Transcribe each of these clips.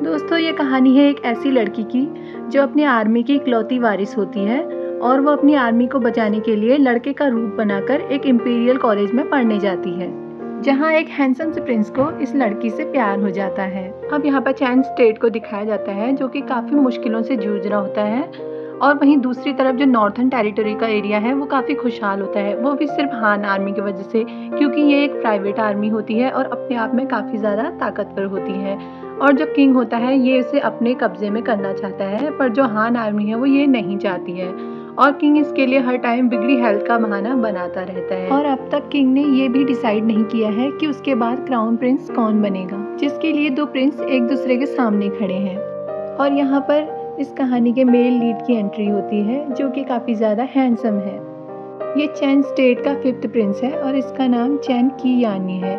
दोस्तों, ये कहानी है एक ऐसी लड़की की जो अपनी आर्मी की इकलौती वारिस होती है और वो अपनी आर्मी को बचाने के लिए लड़के का रूप बनाकर एक इंपीरियल कॉलेज में पढ़ने जाती है, जहाँ एक हैंडसम से प्रिंस को इस लड़की से प्यार हो जाता है। अब यहाँ पर चैन स्टेट को दिखाया जाता है जो कि काफ़ी मुश्किलों से जूझ रहा होता है, और वहीं दूसरी तरफ जो नॉर्थन टेरिटरी का एरिया है वो काफ़ी खुशहाल होता है, वो भी सिर्फ हान आर्मी की वजह से, क्योंकि ये एक प्राइवेट आर्मी होती है और अपने आप में काफ़ी ज़्यादा ताकतवर होती है। और जो किंग होता है ये इसे अपने कब्जे में करना चाहता है, पर जो हान आर्मी है वो ये नहीं चाहती है, और किंग इसके लिए हर टाइम बिगड़ी हेल्थ का बहाना बनाता रहता है। और अब तक किंग ने ये भी डिसाइड नहीं किया है कि उसके बाद क्राउन प्रिंस कौन बनेगा, जिसके लिए दो प्रिंस एक दूसरे के सामने खड़े हैं। और यहाँ पर इस कहानी के मेल लीड की एंट्री होती है जो कि काफ़ी ज़्यादा हैंडसम है। ये चैन स्टेट का 5th प्रिंस है और इसका नाम चैन की यानी है,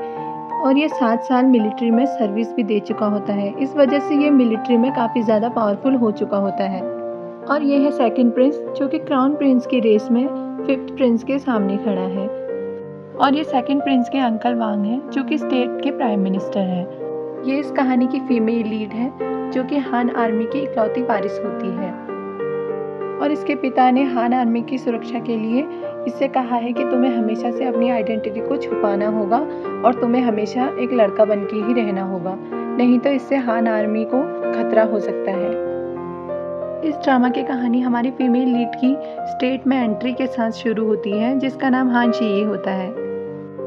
और ये 7 साल मिलिट्री में सर्विस भी दे चुका होता है। इस वजह से ये मिलिट्री में काफ़ी ज़्यादा पावरफुल हो चुका होता है। और ये है 2nd प्रिंस जो कि क्राउन प्रिंस की रेस में 5th प्रिंस के सामने खड़ा है। और ये 2nd प्रिंस के अंकल वांग हैं जो कि स्टेट के प्राइम मिनिस्टर हैं। ये इस कहानी की फीमेल लीड है जो कि हान आर्मी की इकलौती वारिस होती है, और इसके पिता ने हान आर्मी की सुरक्षा के लिए इससे कहा है कि तुम्हें हमेशा से अपनी आइडेंटिटी को छुपाना होगा और तुम्हें हमेशा एक लड़का बन के ही रहना होगा, नहीं तो इससे हान आर्मी को खतरा हो सकता है। इस ड्रामा की कहानी हमारी फीमेल लीड की स्टेट में एंट्री के साथ शुरू होती है जिसका नाम हान शी होता है।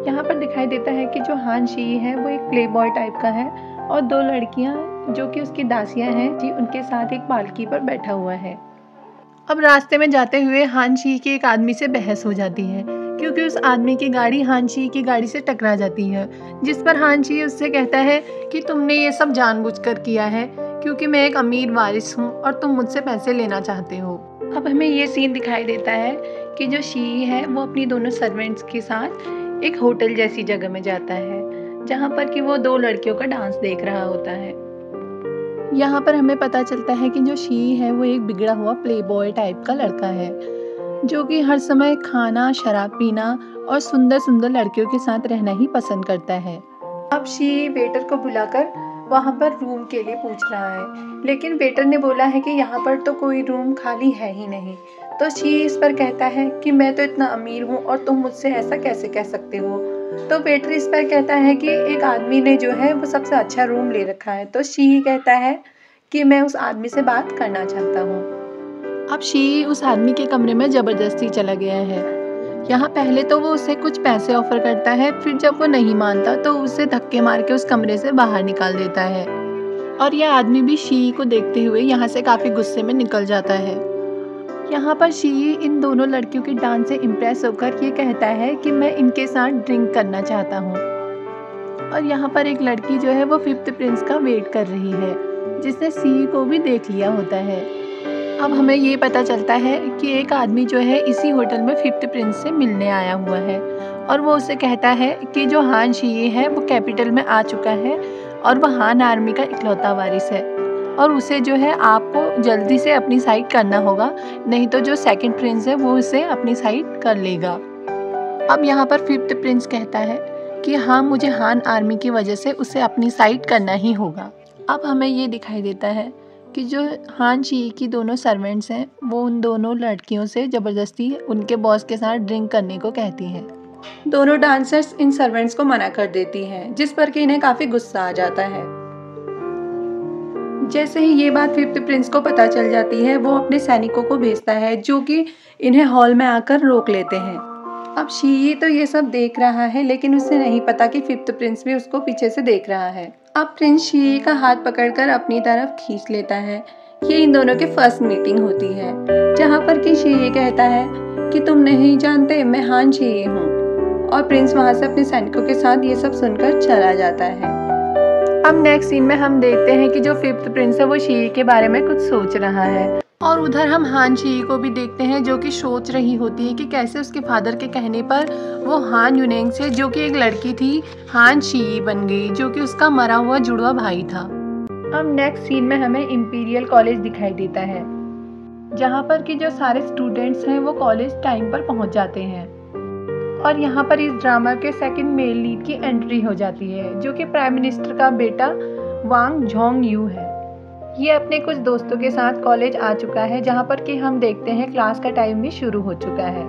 यहाँ पर दिखाई देता है कि जो हान शी है वो एक प्ले बॉय टाइप का है, और 2 लड़कियाँ जो कि उसकी दासियाँ हैं जी उनके साथ एक पालकी पर बैठा हुआ है। अब रास्ते में जाते हुए हान शी के एक आदमी से बहस हो जाती है, क्योंकि उस आदमी की गाड़ी हान शी की गाड़ी से टकरा जाती है, जिस पर हान शी उससे कहता है कि तुमने ये सब जानबूझकर किया है क्योंकि मैं एक अमीर वारिस हूँ और तुम मुझसे पैसे लेना चाहते हो। अब हमें ये सीन दिखाई देता है कि जो शी है वो अपनी दोनों सर्वेंट्स के साथ एक होटल जैसी जगह में जाता है, जहाँ पर कि वो 2 लड़कियों का डांस देख रहा होता है। यहाँ पर हमें पता चलता है कि जो शी है वो एक बिगड़ा हुआ प्ले बॉय टाइप का लड़का है, जो कि हर समय खाना, शराब पीना और सुंदर सुंदर लड़कियों के साथ रहना ही पसंद करता है। अब शी वेटर को बुलाकर वहाँ पर रूम के लिए पूछ रहा है, लेकिन वेटर ने बोला है कि यहाँ पर तो कोई रूम खाली है ही नहीं। तो शी इस पर कहता है कि मैं तो इतना अमीर हूँ और तुम मुझसे ऐसा कैसे कह सकते हो। तो वेटर इस पर कहता है कि एक आदमी ने जो है वो सबसे अच्छा रूम ले रखा है। तो शी कहता है कि मैं उस आदमी से बात करना चाहता हूँ। अब शी उस आदमी के कमरे में ज़बरदस्ती चला गया है। यहाँ पहले तो वो उसे कुछ पैसे ऑफर करता है, फिर जब वो नहीं मानता तो उसे धक्के मार के उस कमरे से बाहर निकाल देता है, और यह आदमी भी शी को देखते हुए यहाँ से काफ़ी गुस्से में निकल जाता है। यहाँ पर शी इन दोनों लड़कियों के डांस से इम्प्रेस होकर ये कहता है कि मैं इनके साथ ड्रिंक करना चाहता हूँ। और यहाँ पर एक लड़की जो है वो 5th प्रिंस का वेट कर रही है, जिसने शी को भी देख लिया होता है। अब हमें ये पता चलता है कि एक आदमी जो है इसी होटल में 5th प्रिंस से मिलने आया हुआ है, और वो उसे कहता है कि जो हान शी है वो कैपिटल में आ चुका है और वह हान आर्मी का इकलौता वारिस है, और उसे जो है आपको जल्दी से अपनी साइड करना होगा, नहीं तो जो 2nd प्रिंस है वो उसे अपनी साइड कर लेगा। अब यहाँ पर 5th प्रिंस कहता है कि हाँ, मुझे हान आर्मी की वजह से उसे अपनी साइड करना ही होगा। अब हमें ये दिखाई देता है कि जो हान शी की दोनों सर्वेंट्स हैं वो उन दोनों लड़कियों से ज़बरदस्ती उनके बॉस के साथ ड्रिंक करने को कहती हैं। दोनों डांसर्स इन सर्वेंट्स को मना कर देती हैं, जिस पर कि इन्हें काफ़ी गुस्सा आ जाता है। जैसे ही ये बात 5th प्रिंस को पता चल जाती है, वो अपने सैनिकों को भेजता है जो कि इन्हें हॉल में आकर रोक लेते हैं। अब शी तो ये सब देख रहा है, लेकिन उसे नहीं पता कि 5th प्रिंस भी उसको पीछे से देख रहा है। अब प्रिंस शी का हाथ पकड़कर अपनी तरफ खींच लेता है। ये इन दोनों की फर्स्ट मीटिंग होती है, जहाँ पर कि शी कहता है कि तुम नहीं जानते मैं हान शी हूँ, और प्रिंस वहाँ से अपने सैनिकों के साथ ये सब सुनकर चला जाता है। अब नेक्स्ट सीन में हम देखते हैं कि जो 5th प्रिंस है वो शी के बारे में कुछ सोच रहा है, और उधर हम हान शी को भी देखते हैं जो कि सोच रही होती है कि कैसे उसके फादर के कहने पर वो हान यूनेंग से, जो कि एक लड़की थी, हान शी बन गई, जो कि उसका मरा हुआ जुड़वा भाई था। अब नेक्स्ट सीन में हमें इंपीरियल कॉलेज दिखाई देता है, जहाँ पर कि जो सारे स्टूडेंट्स हैं वो कॉलेज टाइम पर पहुँच जाते हैं, और यहाँ पर इस ड्रामा के 2nd मेल लीड की एंट्री हो जाती है, जो कि प्राइम मिनिस्टर का बेटा वांग झोंग यू है। ये अपने कुछ दोस्तों के साथ कॉलेज आ चुका है, जहाँ पर कि हम देखते हैं क्लास का टाइम भी शुरू हो चुका है।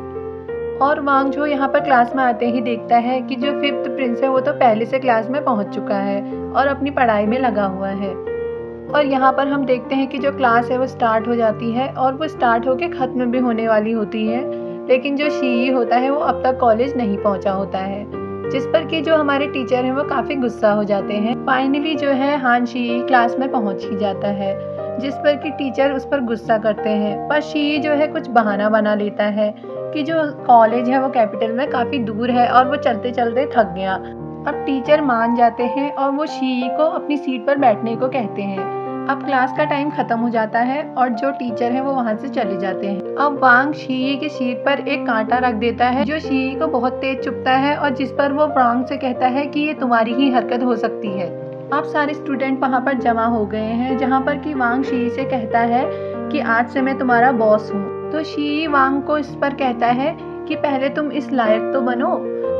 और वांग जो यहाँ पर क्लास में आते ही देखता है कि जो 5th प्रिंस है वो तो पहले से क्लास में पहुँच चुका है और अपनी पढ़ाई में लगा हुआ है। और यहाँ पर हम देखते हैं कि जो क्लास है वो स्टार्ट हो जाती है और वो स्टार्ट होके ख़त्म भी होने वाली होती है, लेकिन जो शी होता है वो अब तक कॉलेज नहीं पहुँचा होता है, जिस पर कि जो हमारे टीचर हैं वो काफ़ी गुस्सा हो जाते हैं। फाइनली जो है हान शी क्लास में पहुँच ही जाता है, जिस पर कि टीचर उस पर गुस्सा करते हैं, पर शी जो है कुछ बहाना बना लेता है कि जो कॉलेज है वो कैपिटल में काफ़ी दूर है और वो चलते चलते थक गया। अब टीचर मान जाते हैं और वो शी को अपनी सीट पर बैठने को कहते हैं। अब क्लास का टाइम ख़त्म हो जाता है और जो टीचर है वो वहाँ से चले जाते हैं। अब वांग शी की सीट पर एक कांटा रख देता है जो शी को बहुत तेज चुभता है और जिस पर वो वांग से कहता है कि ये तुम्हारी ही हरकत हो सकती है। अब सारे स्टूडेंट वहाँ पर जमा हो गए हैं, जहाँ पर कि वांग शी से कहता है कि आज से मैं तुम्हारा बॉस हूँ। तो शी वांग को इस पर कहता है कि पहले तुम इस लायक तो बनो।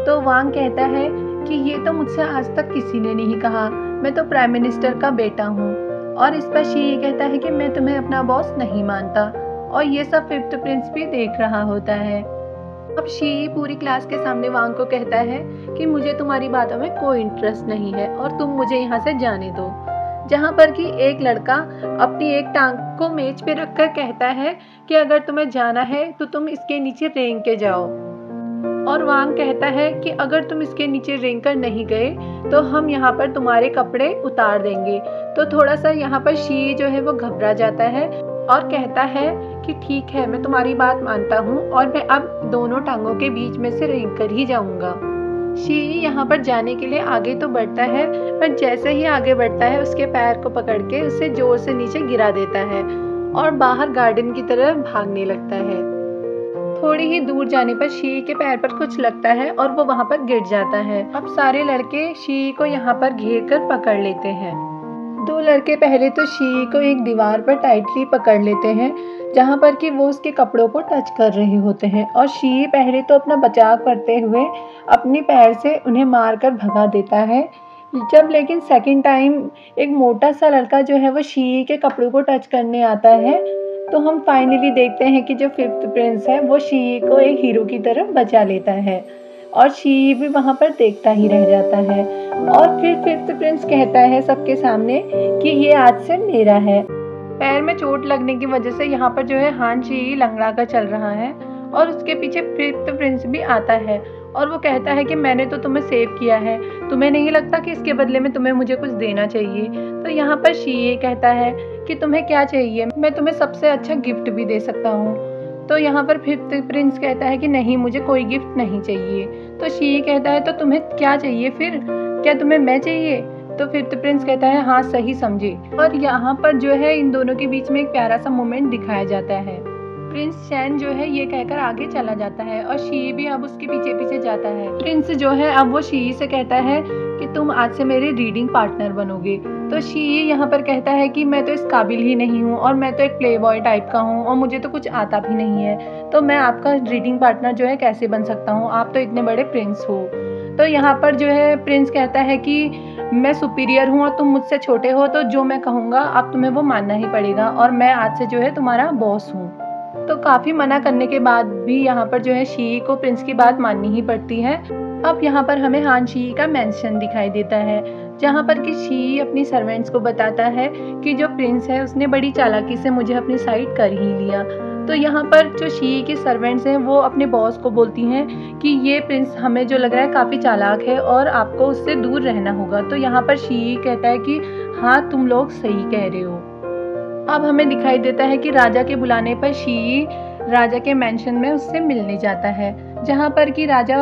तो वांग कहता है कि ये तो मुझसे आज तक किसी ने नहीं कहा, मैं तो प्राइम मिनिस्टर का बेटा हूँ। और इस पर शी कहता है कि मैं तुम्हें अपना बॉस नहीं मानता। और ये सब 5th प्रिंस भी देख रहा होता है। अब शी पूरी क्लास के सामने वांग को कहता है कि मुझे तुम्हारी बातों में कोई इंटरेस्ट नहीं है और तुम मुझे यहाँ से जाने दो। जहाँ पर कि एक लड़का अपनी एक टांग को मेज पे रखकर कहता है कि अगर तुम्हें जाना है तो तुम इसके नीचे रेंग के जाओ। और वांग कहता है कि अगर तुम इसके नीचे रेंग कर नहीं गए तो हम यहाँ पर तुम्हारे कपड़े उतार देंगे। तो थोड़ा सा यहाँ पर शी जो है वो घबरा जाता है और कहता है कि ठीक है, मैं तुम्हारी बात मानता हूँ और मैं अब दोनों टांगों के बीच में से रेंग कर ही जाऊँगा। शी यहाँ पर जाने के लिए आगे तो बढ़ता है, पर जैसे ही आगे बढ़ता है उसके पैर को पकड़ के उसे जोर से नीचे गिरा देता है और बाहर गार्डन की तरफ भागने लगता है। थोड़ी ही दूर जाने पर शी के पैर पर कुछ लगता है और वो वहाँ पर गिर जाता है। अब सारे लड़के शी को यहाँ पर घेर कर पकड़ लेते हैं। 2 लड़के पहले तो शी को एक दीवार पर टाइटली पकड़ लेते हैं, जहाँ पर कि वो उसके कपड़ों को टच कर रहे होते हैं। और शी पहले तो अपना बचाव करते हुए अपने पैर से उन्हें मारकर भगा देता है। जब लेकिन सेकंड टाइम एक मोटा सा लड़का जो है वो शी के कपड़ों को टच करने आता है, तो हम फाइनली देखते हैं कि जो 5th प्रिंस है वो शी को एक हीरो की तरफ बचा लेता है और शी भी वहाँ पर देखता ही रह जाता है। और फिर 5th प्रिंस कहता है सबके सामने कि ये आज से मेरा है। पैर में चोट लगने की वजह से यहाँ पर जो है हान शी लंगड़ा कर चल रहा है और उसके पीछे 5th प्रिंस भी आता है और वो कहता है कि मैंने तो तुम्हें सेव किया है, तुम्हें नहीं लगता कि इसके बदले में तुम्हें मुझे कुछ देना चाहिए। तो यहाँ पर शी कहता है कि तुम्हें क्या चाहिए, मैं तुम्हें सबसे अच्छा गिफ्ट भी दे सकता हूँ। तो यहाँ पर 5th प्रिंस कहता है कि नहीं, मुझे कोई गिफ्ट नहीं चाहिए। तो शी कहता है तो तुम्हें क्या चाहिए फिर, क्या तुम्हें मैं चाहिए? तो 5th प्रिंस कहता है हाँ सही समझे। और यहाँ पर जो है इन दोनों के बीच में एक प्यारा सा मोमेंट दिखाया जाता है। प्रिंस चैन जो है ये कहकर आगे चला जाता है और शी भी अब उसके पीछे पीछे जाता है। प्रिंस जो है अब वो शी से कहता है कि तुम आज से मेरे रीडिंग पार्टनर बनोगे। तो शी यहाँ पर कहता है कि मैं तो इस काबिल ही नहीं हूँ और मैं तो एक प्ले बॉय टाइप का हूँ और मुझे तो कुछ आता भी नहीं है, तो मैं आपका रीडिंग पार्टनर जो है कैसे बन सकता हूँ, आप तो इतने बड़े प्रिंस हो। तो यहाँ पर जो है प्रिंस कहता है कि मैं सुपीरियर हूँ और तुम मुझसे छोटे हो, तो जो मैं कहूँगा अब तुम्हें वो मानना ही पड़ेगा और मैं आज से जो है तुम्हारा बॉस हूँ। तो काफ़ी मना करने के बाद भी यहाँ पर जो है शी को प्रिंस की बात माननी ही पड़ती है। अब यहाँ पर हमें हान शी का मेंशन दिखाई देता है, जहाँ पर कि शी अपनी सर्वेंट्स को बताता है कि जो प्रिंस है उसने बड़ी चालाकी से मुझे अपनी साइड कर ही लिया। तो यहाँ पर जो शी की सर्वेंट्स हैं वो अपने बॉस को बोलती हैं कि ये प्रिंस हमें जो लग रहा है काफ़ी चालाक है और आपको उससे दूर रहना होगा। तो यहाँ पर शी कहता है कि हाँ तुम लोग सही कह रहे हो। अब हमें दिखाई देता है कि राजा के बुलाने पर शी राजा के मेंशन में उससे मिलने जाता है, जहाँ पर कि राजा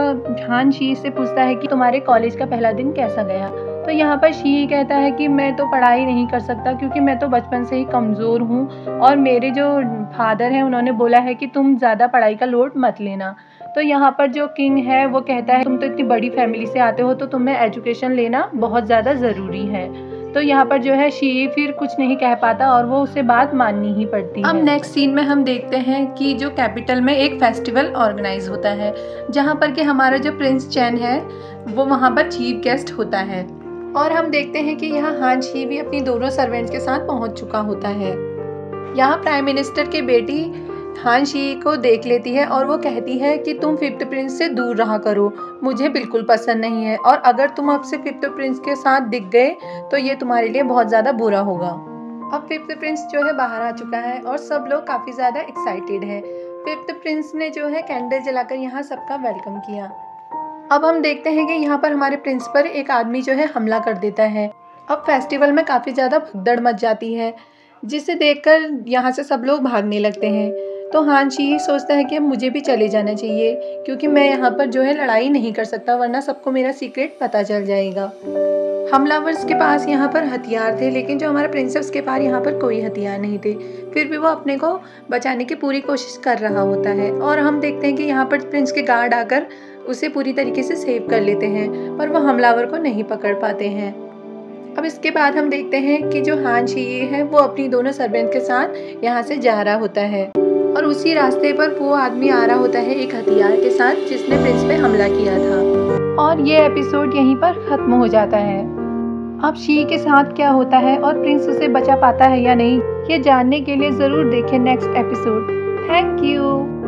हान शी से पूछता है कि तुम्हारे कॉलेज का पहला दिन कैसा गया। तो यहाँ पर शी कहता है कि मैं तो पढ़ाई नहीं कर सकता क्योंकि मैं तो बचपन से ही कमज़ोर हूँ और मेरे जो फादर हैं उन्होंने बोला है कि तुम ज़्यादा पढ़ाई का लोड मत लेना। तो यहाँ पर जो किंग है वो कहता है तुम तो इतनी बड़ी फैमिली से आते हो तो तुम्हें एजुकेशन लेना बहुत ज़्यादा ज़रूरी है। तो यहाँ पर जो है शी फिर कुछ नहीं कह पाता और वो उसे बात माननी ही पड़ती है। अब नेक्स्ट सीन में हम देखते हैं कि जो कैपिटल में एक फेस्टिवल ऑर्गेनाइज होता है, जहाँ पर कि हमारा जो प्रिंस चैन है वो वहाँ पर चीफ गेस्ट होता है। और हम देखते हैं कि यहाँ हान शी भी अपनी दोनों सर्वेंट्स के साथ पहुँच चुका होता है। यहाँ प्राइम मिनिस्टर की बेटी हान शी को देख लेती है और वो कहती है कि तुम फिफ्थ प्रिंस से दूर रहा करो, मुझे बिल्कुल पसंद नहीं है, और अगर तुम अब से फिफ्थ प्रिंस के साथ दिख गए तो ये तुम्हारे लिए बहुत ज़्यादा बुरा होगा। अब फिफ्थ प्रिंस जो है बाहर आ चुका है और सब लोग काफ़ी ज़्यादा एक्साइटेड है। फिफ्थ प्रिंस ने जो है कैंडल जलाकर यहाँ सबका वेलकम किया। अब हम देखते हैं कि यहाँ पर हमारे प्रिंस पर एक आदमी जो है हमला कर देता है। अब फेस्टिवल में काफ़ी ज़्यादा भगदड़ मच जाती है, जिसे देखकर यहाँ से सब लोग भागने लगते हैं। तो हान शी सोचता है कि अब मुझे भी चले जाना चाहिए, क्योंकि मैं यहाँ पर जो है लड़ाई नहीं कर सकता, वरना सबको मेरा सीक्रेट पता चल जाएगा। हमलावर्स के पास यहाँ पर हथियार थे, लेकिन जो हमारा प्रिंस है उसके पास यहाँ पर कोई हथियार नहीं थे। फिर भी वो अपने को बचाने की पूरी कोशिश कर रहा होता है। और हम देखते हैं कि यहाँ पर प्रिंस के गार्ड आकर उसे पूरी तरीके से सेव कर लेते हैं, पर वो हमलावर को नहीं पकड़ पाते हैं। अब इसके बाद हम देखते हैं कि जो हान शी है वो अपनी दोनों सर्वेंट के साथ यहाँ से जा रहा होता है, और उसी रास्ते पर वो आदमी आ रहा होता है एक हथियार के साथ जिसने प्रिंस पे हमला किया था। और ये एपिसोड यहीं पर ख़त्म हो जाता है। अब शी के साथ क्या होता है और प्रिंस उसे बचा पाता है या नहीं, ये जानने के लिए ज़रूर देखें नेक्स्ट एपिसोड। Thank you.